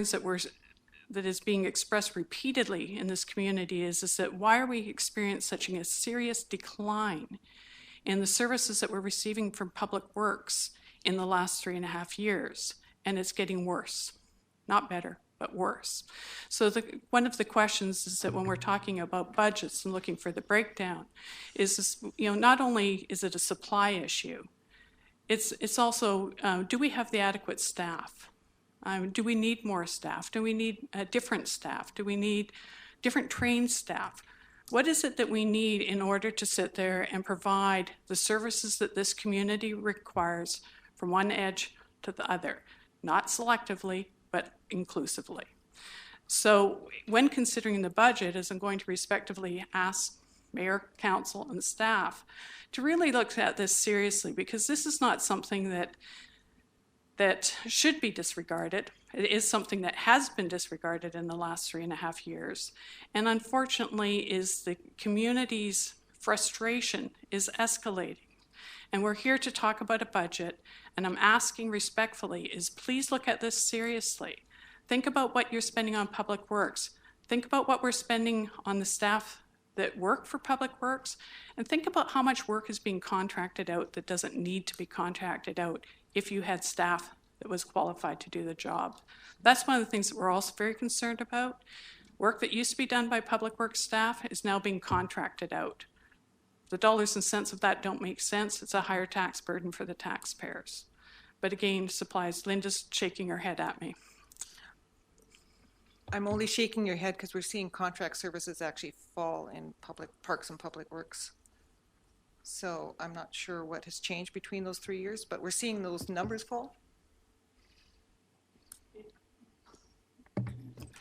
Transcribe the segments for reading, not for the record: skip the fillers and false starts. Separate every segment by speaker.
Speaker 1: that is being expressed repeatedly in this community is that why are we experiencing such a serious decline in the services that we're receiving from Public Works in the last 3.5 years? And it's getting worse, not better, but worse. So one of the questions is that when we're talking about budgets and looking for the breakdown, is this, not only is it a supply issue, it's also, do we have the adequate staff? Do we need more staff? Do we need different staff? Do we need different trained staff? What is it that we need in order to sit there and provide the services that this community requires from one edge to the other? Not selectively, but inclusively. So when considering the budget, as I'm going to respectively ask Mayor, Council, and staff to really look at this seriously, because this is not something that should be disregarded. It is something that has been disregarded in the last 3.5 years. And unfortunately, is the community's frustration is escalating. And we're here to talk about a budget, and I'm asking respectfully is please look at this seriously. Think about what you're spending on Public Works. Think about what we're spending on the staff that work for Public Works, and think about how much work is being contracted out that doesn't need to be contracted out if you had staff that was qualified to do the job. That's one of the things that we're also very concerned about. Work that used to be done by Public Works staff is now being contracted out. The dollars and cents of that don't make sense. It's a higher tax burden for the taxpayers. But again, supplies, Linda's shaking her head at me.
Speaker 2: I'm only shaking your head because we're seeing contract services actually fall in Public Parks and Public Works. So I'm not sure what has changed between those 3 years, but we're seeing those numbers fall.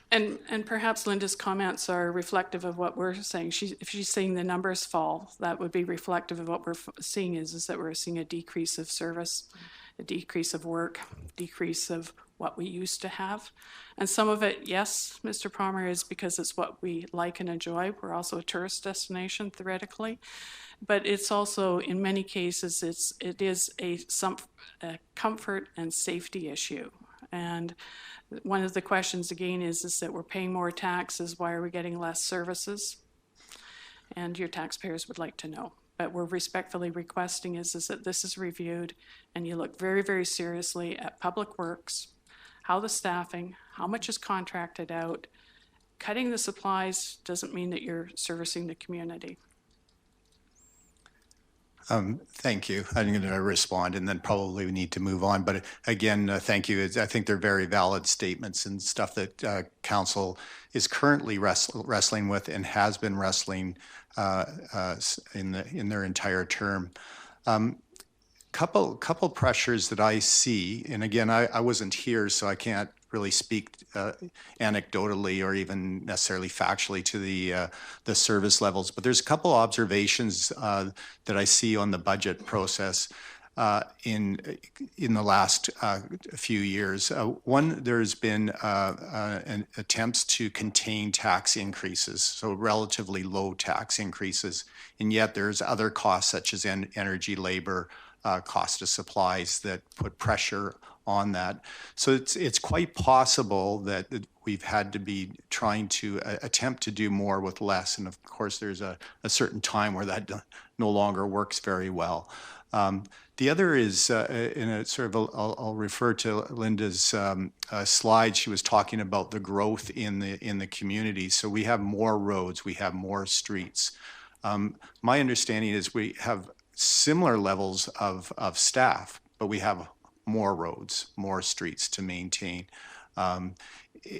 Speaker 1: And perhaps Linda's comments are reflective of what we're saying. If she's saying the numbers fall, that would be reflective of what we're seeing is that we're seeing a decrease of service, a decrease of work, decrease of what we used to have. And some of it, yes, Mr. Palmer, is because it's what we like and enjoy. We're also a tourist destination, theoretically. But it's also, in many cases, it is a comfort and safety issue. And one of the questions, again, is that we're paying more taxes. Why are we getting less services? And your taxpayers would like to know. But we're respectfully requesting is that this is reviewed and you look very, very seriously at Public Works, how the staffing, how much is contracted out. Cutting the supplies doesn't mean that you're servicing the community.
Speaker 3: Thank you. I'm going to respond and then probably we need to move on. But again, thank you. I think they're very valid statements and stuff that Council is currently wrestling with and has been wrestling in their entire term. Couple pressures that I see, and again, I wasn't here, so I can't really speak anecdotally or even necessarily factually to the service levels. But there's a couple observations that I see on the budget process in the last few years. One, there's been attempts to contain tax increases, so relatively low tax increases, and yet there's other costs such as energy, labor, cost of supplies that put pressure on that. So it's quite possible that we've had to be trying to attempt to do more with less. And of course, there's a certain time where that no longer works very well. The other is, in a sort of, I'll refer to Linda's slide. She was talking about the growth in the community. So we have more roads, we have more streets. My understanding is we have similar levels of staff, but we have more roads, more streets to maintain.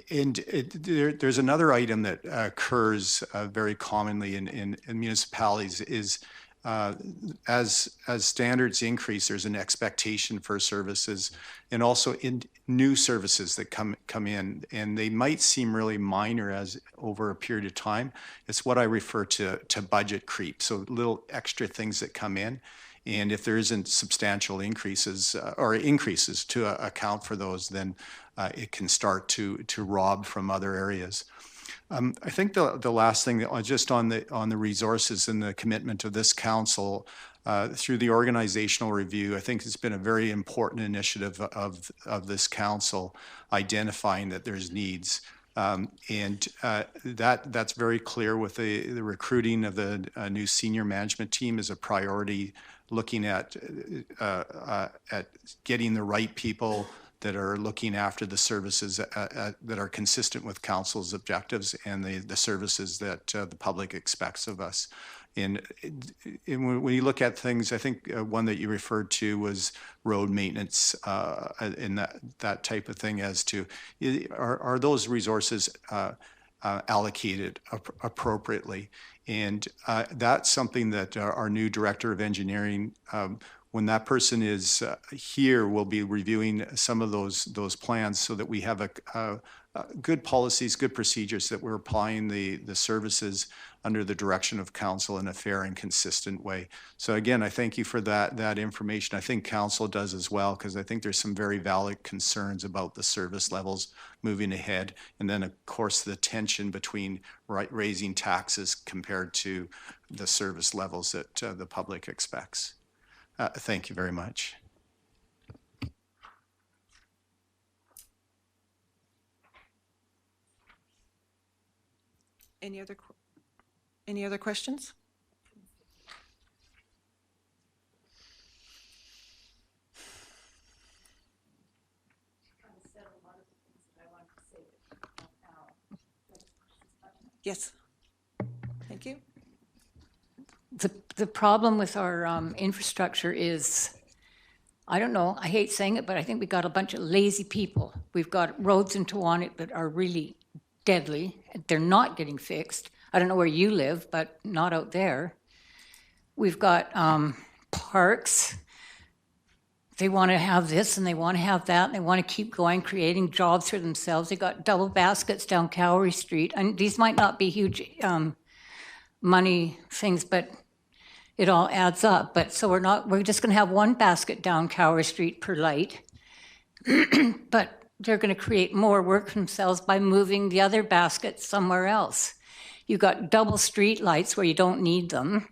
Speaker 3: There's another item that occurs very commonly in municipalities is as standards increase, there's an expectation for services and also in new services that come in, and they might seem really minor as over a period of time. It's what I refer to budget creep, so little extra things that come in. And if there isn't substantial increases or increases to account for those, then it can start to rob from other areas. I think the last thing that just on the resources and the commitment of this council, through the organizational review, I think it's been a very important initiative of this council identifying that there's needs. That's very clear with the recruiting of the new senior management team is a priority, looking at getting the right people that are looking after the services that are consistent with council's objectives and the services that the public expects of us. And when you look at things, I think one that you referred to was road maintenance and that type of thing, as to are those resources allocated appropriately? And that's something that our new director of engineering, when that person is here, we'll be reviewing some of those plans so that we have good policies, good procedures, that we're applying the services under the direction of council in a fair and consistent way. So again, I thank you for that information. I think council does as well, because I think there's some very valid concerns about the service levels moving ahead. And then of course the tension between raising taxes compared to the service levels that the public expects. Thank you very much.
Speaker 2: Any other questions? Yes. Thank you.
Speaker 4: The problem with our infrastructure is, I don't know, I hate saying it, but I think we got a bunch of lazy people. We've got roads in Tewanek that are really deadly. They're not getting fixed. I don't know where you live, but not out there. We've got parks. They want to have this and they want to have that, and they want to keep going, creating jobs for themselves. They got double baskets down Cowrie Street. And these might not be huge money things, but it all adds up. But so we're just going to have one basket down Cowrie Street per light. But they're going to create more work for themselves by moving the other basket somewhere else. You've got double street lights where you don't need them.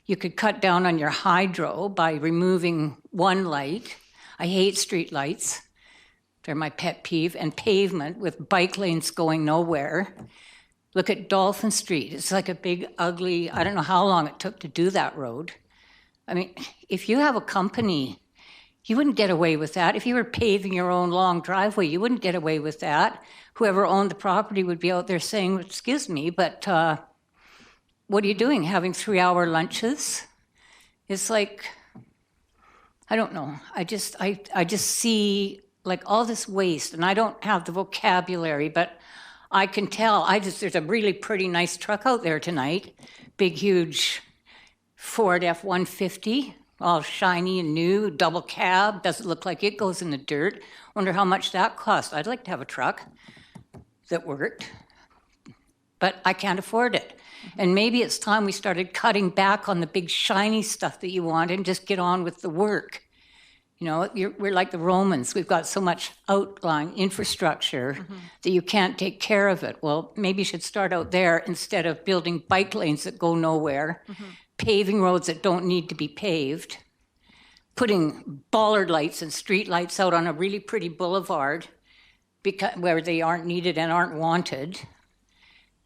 Speaker 4: You could cut down on your hydro by removing one light. I hate street lights. They're my pet peeve. And pavement with bike lanes going nowhere. Look at Dolphin Street. It's like a big, ugly, I don't know how long it took to do that road. I mean, if you have a company, you wouldn't get away with that. If you were paving your own long driveway, you wouldn't get away with that. Whoever owned the property would be out there saying, excuse me, but what are you doing, having 3-hour lunches? It's like, I don't know. I just see like all this waste, and I don't have the vocabulary, but I can tell. There's a really pretty nice truck out there tonight, big, huge Ford F-150, all shiny and new, double cab, doesn't look like it goes in the dirt. Wonder how much that cost. I'd like to have a truck that worked, but I can't afford it. And maybe it's time we started cutting back on the big shiny stuff that you want and just get on with the work. You know, we're like the Romans. We've got so much outlying infrastructure that you can't take care of it. Well, maybe you should start out there instead of building bike lanes that go nowhere, paving roads that don't need to be paved, putting bollard lights and street lights out on a really pretty boulevard where they aren't needed and aren't wanted,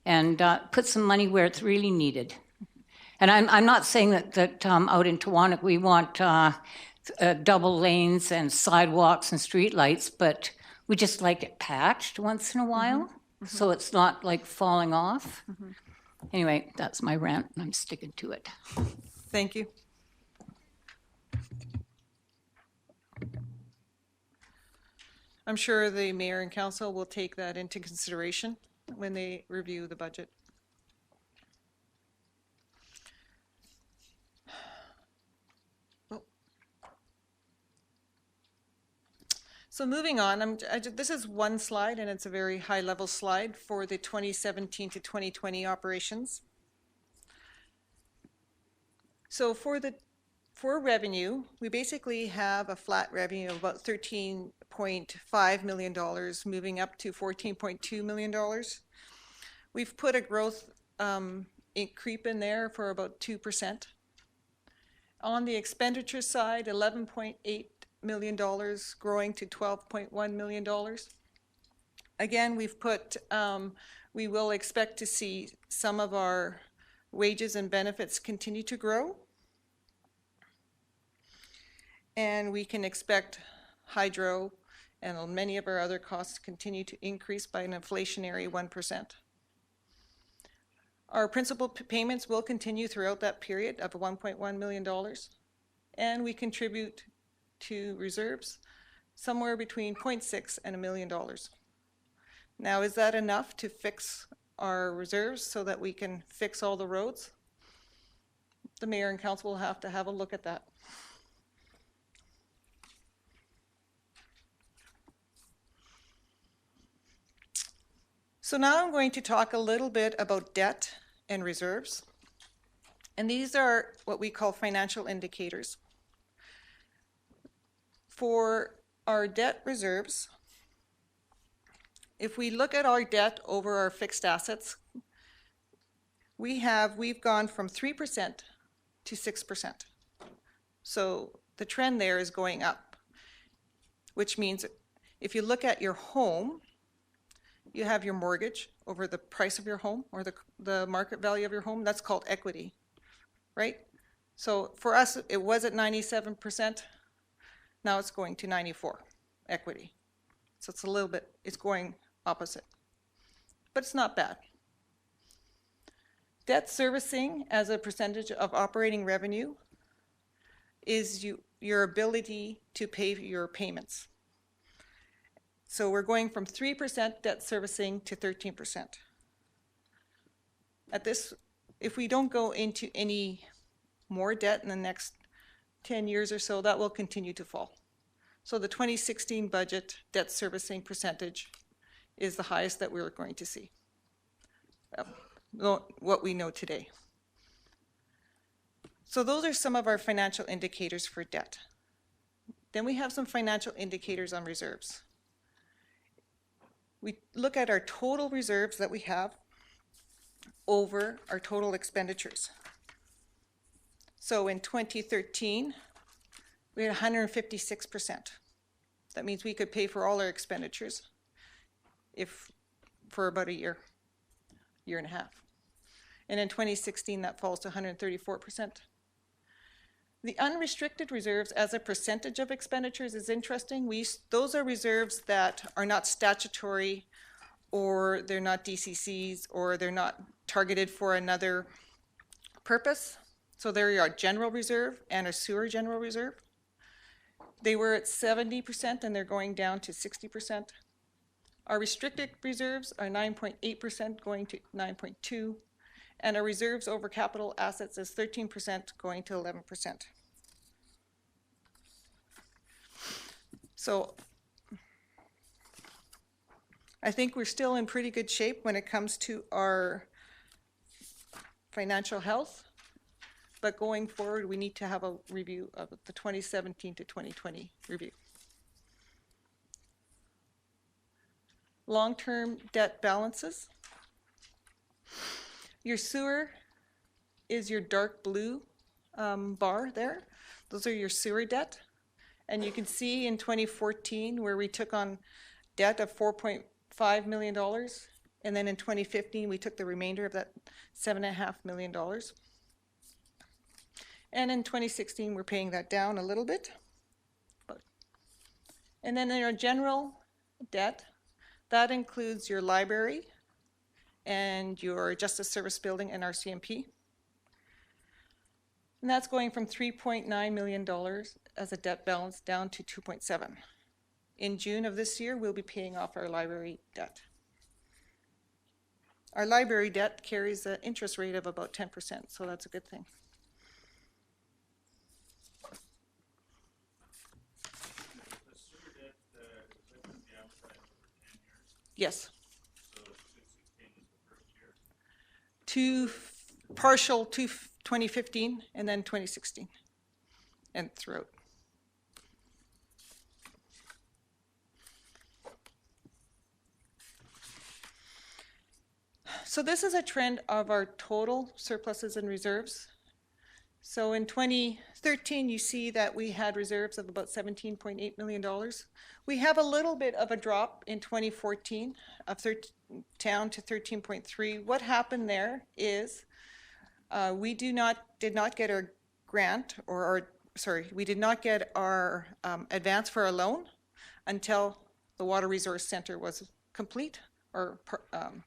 Speaker 4: and put some money where it's really needed. And I'm not saying that out in Tewanek we want double lanes and sidewalks and street lights, but we just like it patched once in a while, so it's not like falling off. Anyway, that's my rant, and I'm sticking to it.
Speaker 2: Thank you. I'm sure the mayor and council will take that into consideration when they review the budget. So moving on, this is one slide, and it's a very high-level slide for the 2017 to 2020 operations. So for revenue, we basically have a flat revenue of about $13.5 million, moving up to $14.2 million. We've put a growth creep in there for about 2%. On the expenditure side, $11.8 million growing to $12.1 million. Again, we've put, we will expect to see some of our wages and benefits continue to grow. And we can expect hydro and many of our other costs to continue to increase by an inflationary 1%. Our principal payments will continue throughout that period of $1.1 million. And we contribute to reserves somewhere between $0.6 and $1 million. Now, is that enough to fix our reserves so that we can fix all the roads? The mayor and council will have to have a look at that. So now I'm going to talk a little bit about debt and reserves. And these are what we call financial indicators. For our debt reserves, if we look at our debt over our fixed assets, we've gone from 3% to 6%. So the trend there is going up, which means if you look at your home, you have your mortgage over the price of your home or the market value of your home. That's called equity, right? So for us, it was at 97%. Now it's going to 94 equity. So it's a little bit, it's going opposite. But it's not bad. Debt servicing as a percentage of operating revenue is your ability to pay your payments. So we're going from 3% debt servicing to 13%. At this, if we don't go into any more debt in the next 10 years or so, that will continue to fall. So the 2016 budget debt servicing percentage is the highest that we're going to see, what we know today. So those are some of our financial indicators for debt. Then we have some financial indicators on reserves. We look at our total reserves that we have over our total expenditures. So in 2013, we had 156%. That means we could pay for all our expenditures for about a year and a half. And in 2016, that falls to 134%. The unrestricted reserves as a percentage of expenditures is interesting. Those are reserves that are not statutory, or they're not DCCs, or they're not targeted for another purpose. So they're our general reserve and our sewer general reserve. They were at 70% and they're going down to 60%. Our restricted reserves are 9.8% going to 9.2%. And our reserves over capital assets is 13% going to 11%. So I think we're still in pretty good shape when it comes to our financial health, but going forward we need to have a review of the 2017 to 2020 review. Long-term debt balances. Your sewer is your dark blue bar there. Those are your sewer debt. And you can see in 2014 where we took on debt of $4.5 million. And then in 2015, we took the remainder of that $7.5 million. And in 2016, we're paying that down a little bit. And then in our general debt, that includes your library and your Justice Service Building and RCMP. And that's going from $3.9 million as a debt balance down to 2.7. In June of this year, we'll be paying off our library debt. Our library debt carries an interest rate of about 10%, so that's a good thing.
Speaker 5: The sewer debt, is that going to be amortized over 10 years?
Speaker 2: Yes.
Speaker 5: So 2016 is the first year?
Speaker 2: Partial to 2015 and then 2016 and throughout. So this is a trend of our total surpluses and reserves So in 2013, you see that we had reserves of about $17.8 million. We have a little bit of a drop in 2014 of down to 13.3. What happened there is we did not get our grant we did not get our advance for our loan until the Water Resource Center was complete or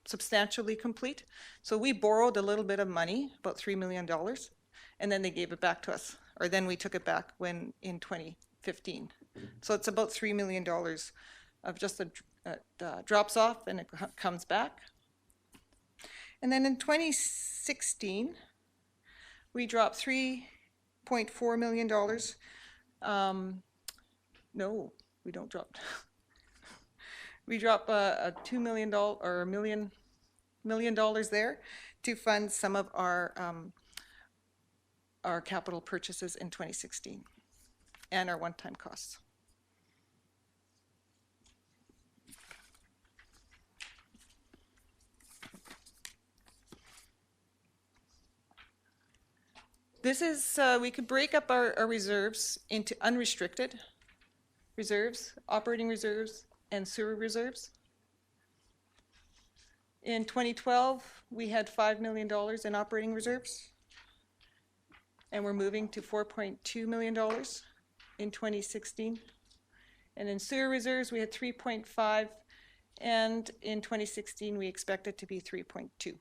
Speaker 2: substantially complete. So we borrowed a little bit of money, about $3 million, and then they gave it back to us, or then we took it back when in 2015. So it's about $3 million of just drops off and it comes back. And then in 2016, we dropped $3.4 million. No, we don't drop. We drop a $2 million or $1 million there to fund some of our capital purchases in 2016 and our one-time costs. This is, we could break up our reserves into unrestricted reserves, operating reserves, and sewer reserves. In 2012, we had $5 million in operating reserves, and we're moving to $4.2 million in 2016. And in sewer reserves, we had 3.5, and in 2016, we expect it to be 3.2.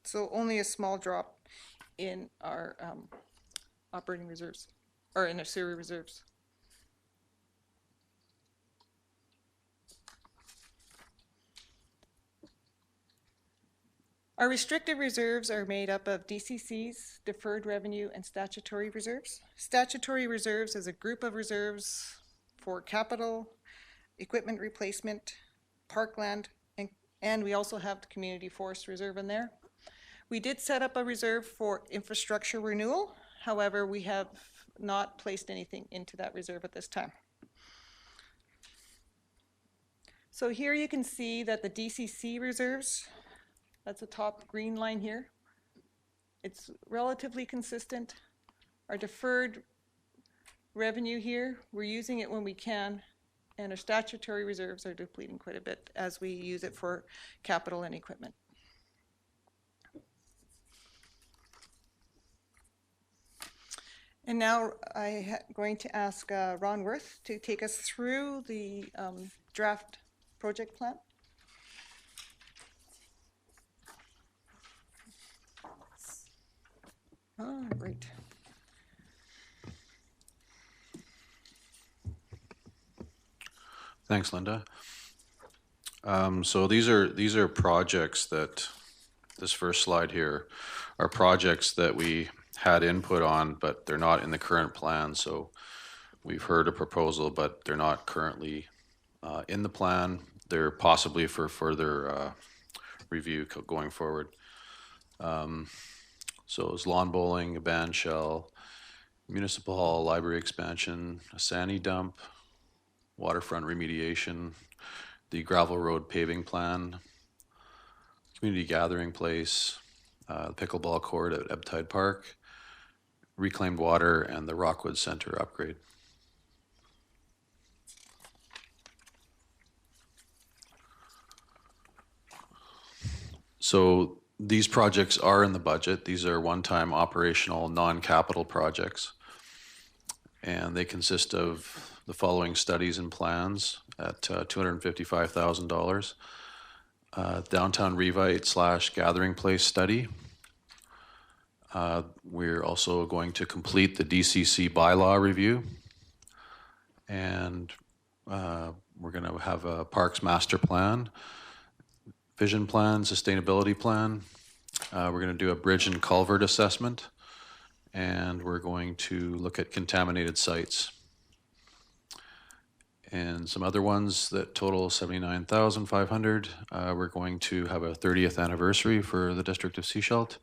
Speaker 2: So only a small drop in our operating reserves, or in our sewer reserves. Our restricted reserves are made up of DCCs, deferred revenue, and statutory reserves. Statutory reserves is a group of reserves for capital, equipment replacement, parkland, and we also have the community forest reserve in there. We did set up a reserve for infrastructure renewal. However, we have not placed anything into that reserve at this time. So here you can see that the DCC reserves, that's the top green line here, it's relatively consistent. Our deferred revenue here, we're using it when we can, and our statutory reserves are depleting quite a bit as we use it for capital and equipment. And now I'm going to ask Ron Worth to take us through the draft project plan. Oh, great.
Speaker 6: Thanks, Linda. So these are projects that, this first slide here, are projects that we had input on, but they're not in the current plan. So we've heard a proposal, but they're not currently in the plan. They're possibly for further review going forward. So it's lawn bowling, a band shell, municipal hall, library expansion, a sani dump, waterfront remediation, the gravel road paving plan, community gathering place, the pickleball court at Ebtide Park, reclaimed water, and the Rockwood Center upgrade. So these projects are in the budget. These are one-time operational non-capital projects, and they consist of the following studies and plans at $255,000. Downtown Revite / gathering place study. We're also going to complete the DCC bylaw review, and we're going to have a parks master plan, vision plan, sustainability plan. We're going to do a bridge and culvert assessment, and we're going to look at contaminated sites. And some other ones that total $79,500. We're going to have a 30th anniversary for the District of Sechelt,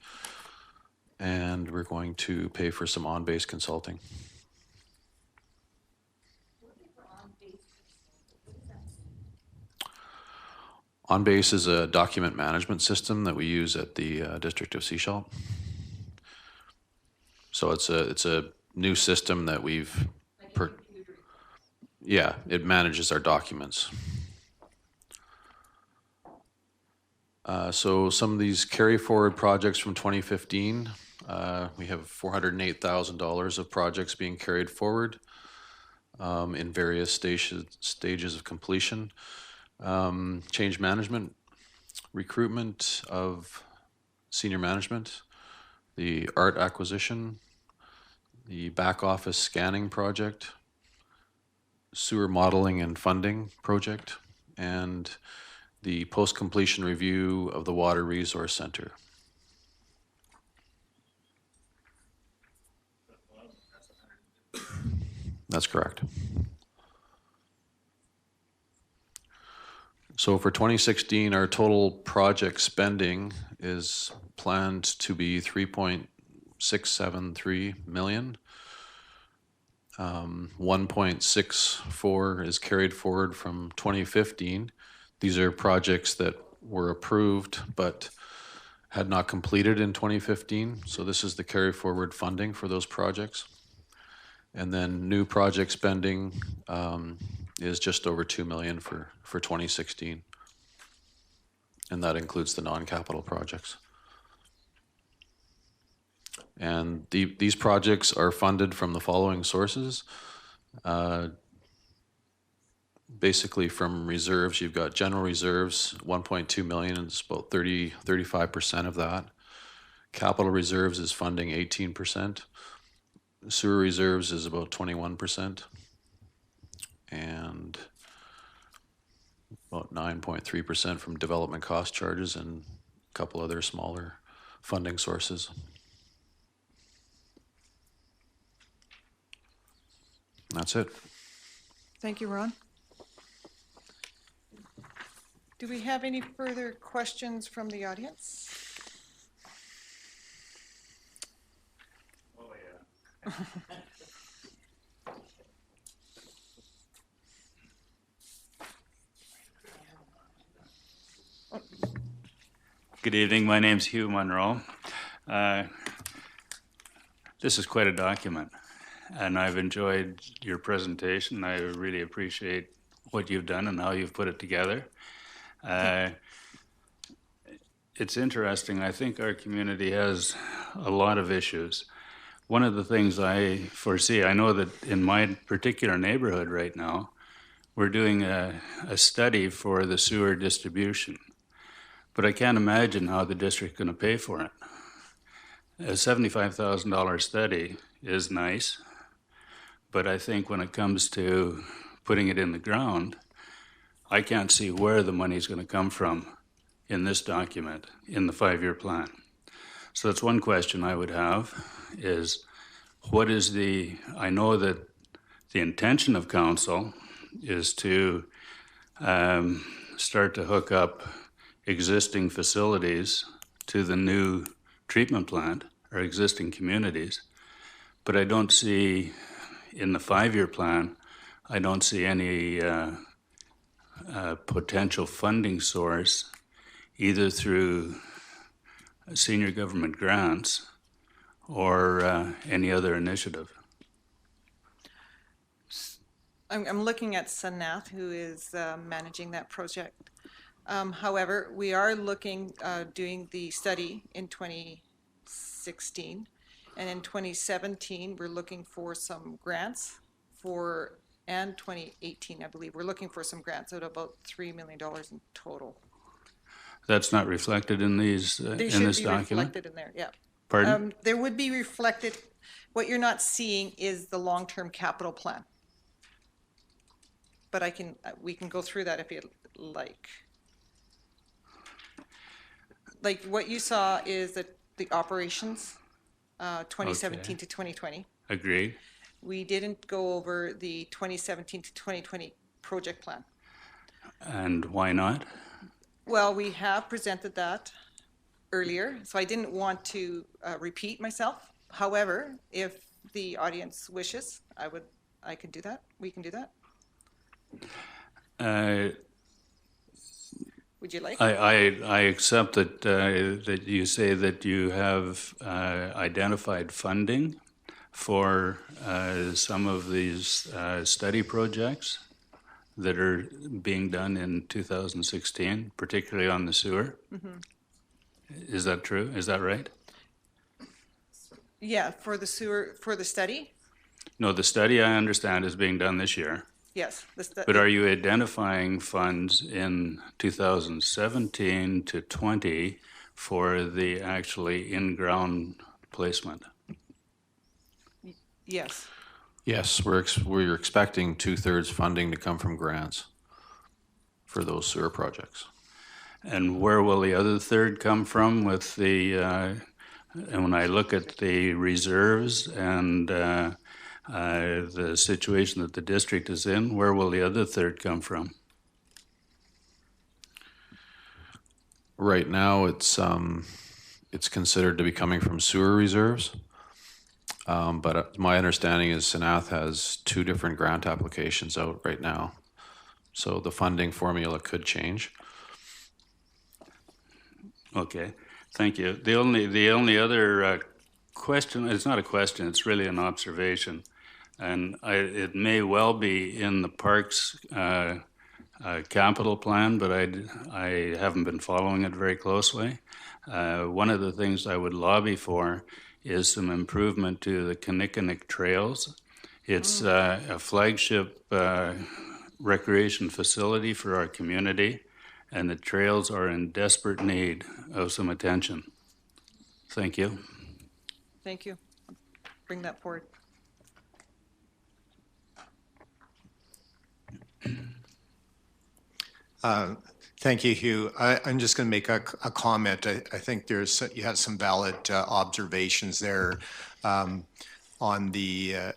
Speaker 6: and we're going to pay for some on-base consulting. On-base is a document management system that we use at the District of Sechelt. So it's a new system that we've, yeah, it manages our documents. So some of these carry forward projects from 2015, we have $408,000 of projects being carried forward in various stages of completion. Change management, recruitment of senior management, the art acquisition, the back office scanning project, sewer modeling and funding project, and the post-completion review of the Water Resource Center. That's correct. So for 2016, our total project spending is planned to be $3.673 million. 1.64 is carried forward from 2015. These are projects that were approved but had not completed in 2015. So this is the carry forward funding for those projects. And then new project spending is just over $2 million for 2016. And that includes the non-capital projects. And these projects are funded from the following sources. Basically from reserves, you've got general reserves, 1.2 million, and it's about 35% of that. Capital reserves is funding 18%. Sewer reserves is about 21%. And about 9.3% from development cost charges and a couple other smaller funding sources. That's it.
Speaker 2: Thank you, Ron. Do we have any further questions from the audience?
Speaker 5: Oh, yeah. Good evening. My name's Hugh Monroe. This is quite a document, and I've enjoyed your presentation. I really appreciate what you've done and how you've put it together. It's interesting. I think our community has a lot of issues. One of the things I foresee, I know that in my particular neighborhood right now, we're doing a study for the sewer distribution. But I can't imagine how the district's going to pay for it. A $75,000 study is nice, but I think when it comes to putting it in the ground, I can't see where the money's going to come from in this document, in the 5-year plan. So that's one question I would have is, what is I know that the intention of council is to start to hook up existing facilities to the new treatment plant or existing communities, but I don't see in the 5-year plan, I don't see any potential funding source either through senior government grants or any other initiative.
Speaker 2: I'm looking at Sanath, who is managing that project. However, we are doing the study in 2016, and in 2017, we're looking for some grants and 2018, I believe, we're looking for some grants at about $3 million in total.
Speaker 5: That's not reflected in these
Speaker 2: They
Speaker 5: in
Speaker 2: should
Speaker 5: this
Speaker 2: be
Speaker 5: document?
Speaker 2: reflected in there, yeah.
Speaker 5: Pardon?
Speaker 2: There would be reflected, what you're not seeing is the long-term capital plan. But we can go through that if you'd like. Like what you saw is the operations, 2017 to 2020.
Speaker 5: Agreed.
Speaker 2: We didn't go over the 2017 to 2020 project plan.
Speaker 5: And why not?
Speaker 2: Well, we have presented that earlier, so I didn't want to repeat myself. However, if the audience wishes, I could do that. We can do that. Would you like?
Speaker 5: I accept that that you say that you have identified funding for some of these study projects that are being done in 2016, particularly on the sewer? Is that true? Is that right?
Speaker 2: Yeah, for the sewer, for the study?
Speaker 5: No, the study I understand is being done this year.
Speaker 2: Yes.
Speaker 5: But are you identifying funds in 2017 to 20 for the actually in-ground placement?
Speaker 2: Yes.
Speaker 6: Yes, we're expecting 2/3 funding to come from grants for those sewer projects.
Speaker 5: And where will the other third come from with the, and when I look at the reserves and the situation that the district is in, where will the other third come from?
Speaker 6: Right now, it's considered to be coming from sewer reserves. But my understanding is Sanath has 2 different grant applications out right now. So the funding formula could change.
Speaker 5: Okay, thank you. The only other question, it's not a question, it's really an observation. And it may well be in the parks capital plan, but I haven't been following it very closely. One of the things I would lobby for is some improvement to the Kinnickinnick Trails. It's a flagship recreation facility for our community, and the trails are in desperate need of some attention. Thank you.
Speaker 2: Thank you. Bring that forward.
Speaker 3: Thank you, Hugh. I'm just going to make a comment. I think you had some valid observations there. On the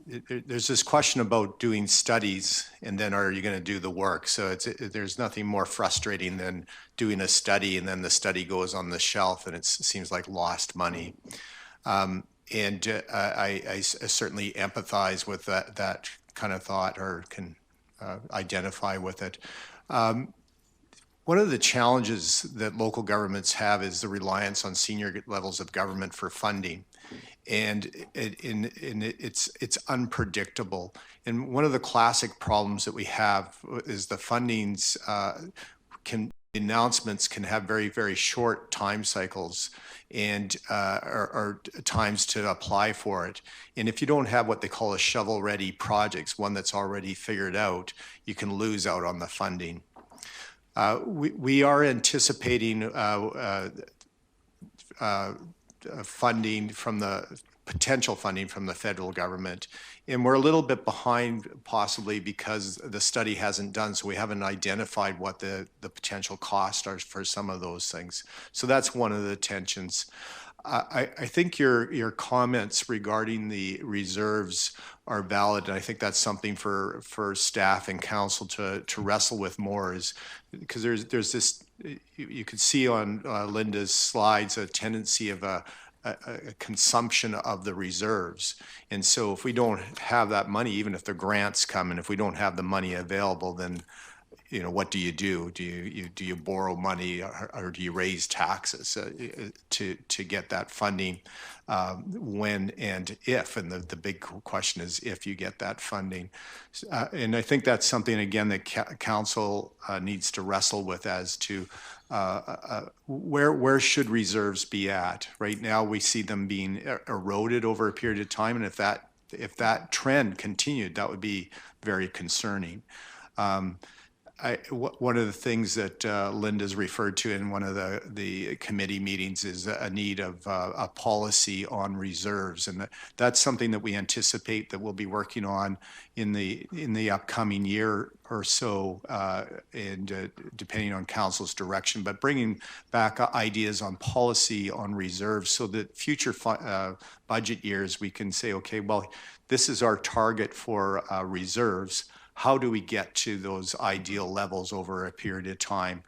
Speaker 3: there's this question about doing studies and then are you going to do the work? So there's nothing more frustrating than doing a study and then the study goes on the shelf and it seems like lost money. And I certainly empathize with that kind of thought or can identify with it. One of the challenges that local governments have is the reliance on senior levels of government for funding. And it's unpredictable. And one of the classic problems that we have is the fundings announcements can have very, very short time cycles and or times to apply for it. And if you don't have what they call a shovel-ready projects, one that's already figured out, you can lose out on the funding. We are anticipating funding from the potential funding from the federal government. And we're a little bit behind possibly because the study hasn't done, so we haven't identified what the potential costs are for some of those things. So that's one of the tensions. I think your comments regarding the reserves are valid, and I think that's something for staff and council to wrestle with more, is because there's this, you could see on Linda's slides a tendency of a consumption of the reserves. And so if we don't have that money, even if the grants come, and if we don't have the money available, then what do? Do you borrow money or do you raise taxes to get that funding when and if? And the big question is if you get that funding. And I think that's something, again, that council needs to wrestle with as to where should reserves be at? Right now, we see them being eroded over a period of time, and if that trend continued, that would be very concerning. One of the things that Linda's referred to in one of the committee meetings is a need of a policy on reserves, and that's something that we anticipate that we'll be working on in the upcoming year or so, and depending on council's direction. But bringing back ideas on policy on reserves so that future budget years we can say, okay, well, this is our target for reserves. How do we get to those ideal levels over a period of time,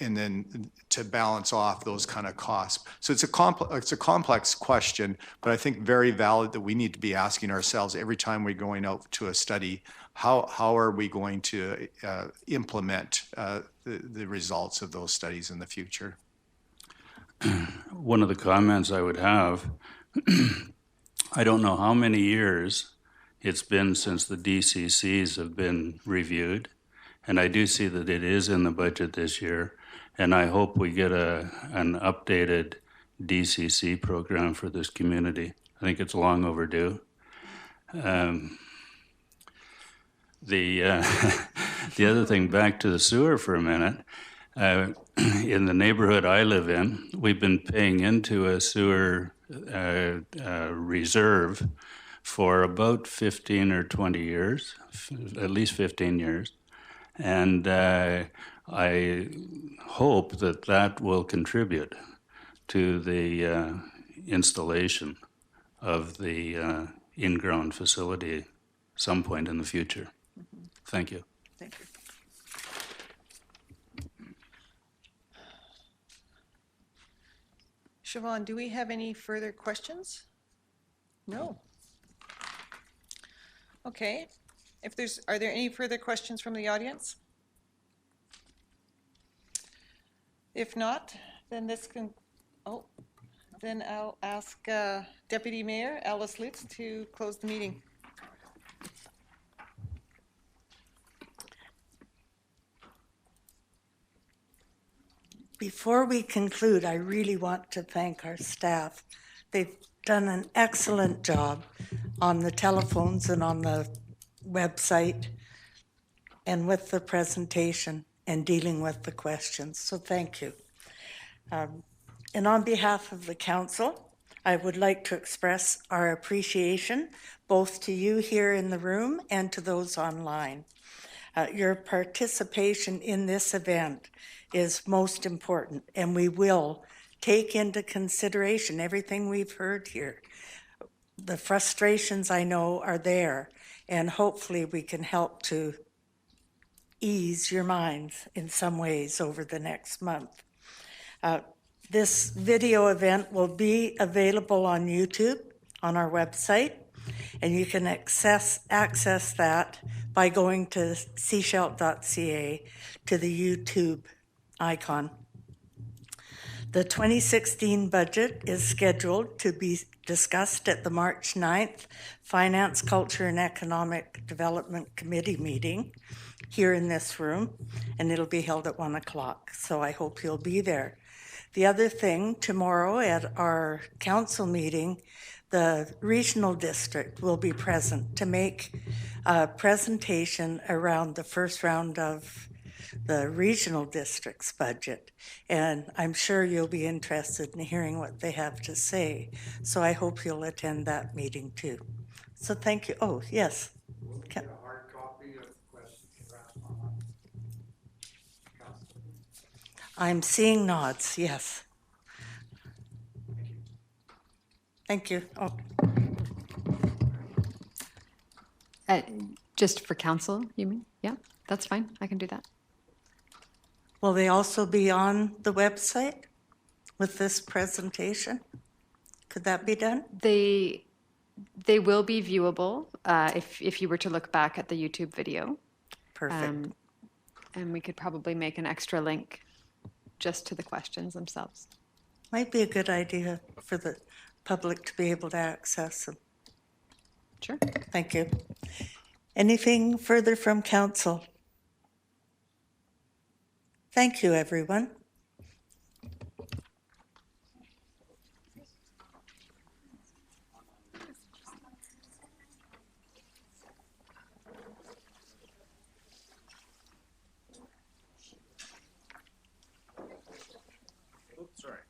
Speaker 3: and then to balance off those kind of costs? So it's a complex question, but I think very valid that we need to be asking ourselves every time we're going out to a study, how are we going to implement the results of those studies in the future?
Speaker 5: One of the comments I would have I don't know how many years it's been since the DCCs have been reviewed, and I do see that it is in the budget this year, and I hope we get an updated DCC program for this community. I think it's long overdue. The the other thing, back to the sewer for a minute. In the neighborhood I live in, we've been paying into a sewer reserve for about 15 or 20 years, at least 15 years. And I hope that that will contribute to the installation of the in-ground facility some point in the future. Thank you.
Speaker 2: Thank you. Siobhan, do we have any further questions? No. Okay. Are there any further questions from the audience? If not, then then I'll ask Deputy Mayor Alice Lutz to close the meeting.
Speaker 7: Before we conclude, I really want to thank our staff. They've done an excellent job on the telephones and on the website and with the presentation and dealing with the questions. So thank you. And on behalf of the council, I would like to express our appreciation both to you here in the room and to those online. Your participation in this event is most important, and we will take into consideration everything we've heard here. The frustrations I know are there, and hopefully we can help to ease your minds in some ways over the next month. This video event will be available on YouTube on our website, and you can access that by going to seashelt.ca to the YouTube icon. The 2016 budget is scheduled to be discussed at the March 9th Finance, Culture, and Economic Development Committee meeting here in this room, and it'll be held at 1 o'clock, so I hope you'll be there. The other thing, tomorrow at our council meeting, the regional district will be present to make a presentation around the first round of the regional district's budget. And I'm sure you'll be interested in hearing what they have to say. So I hope you'll attend that meeting too. So thank you. Oh, yes.
Speaker 8: Will we get a hard copy of the questions asked on council?
Speaker 7: I'm seeing nods, yes. Thank you. Oh.
Speaker 9: Just for council, you mean? Yeah, that's fine. I can do that.
Speaker 7: Will they also be on the website with this presentation? Could that be done?
Speaker 9: They will be viewable if you were to look back at the YouTube video.
Speaker 7: Perfect.
Speaker 9: And we could probably make an extra link just to the questions themselves.
Speaker 7: Might be a good idea for the public to be able to access them.
Speaker 9: Sure.
Speaker 7: Thank you. Anything further from council? Thank you, everyone.
Speaker 8: Oops, sorry.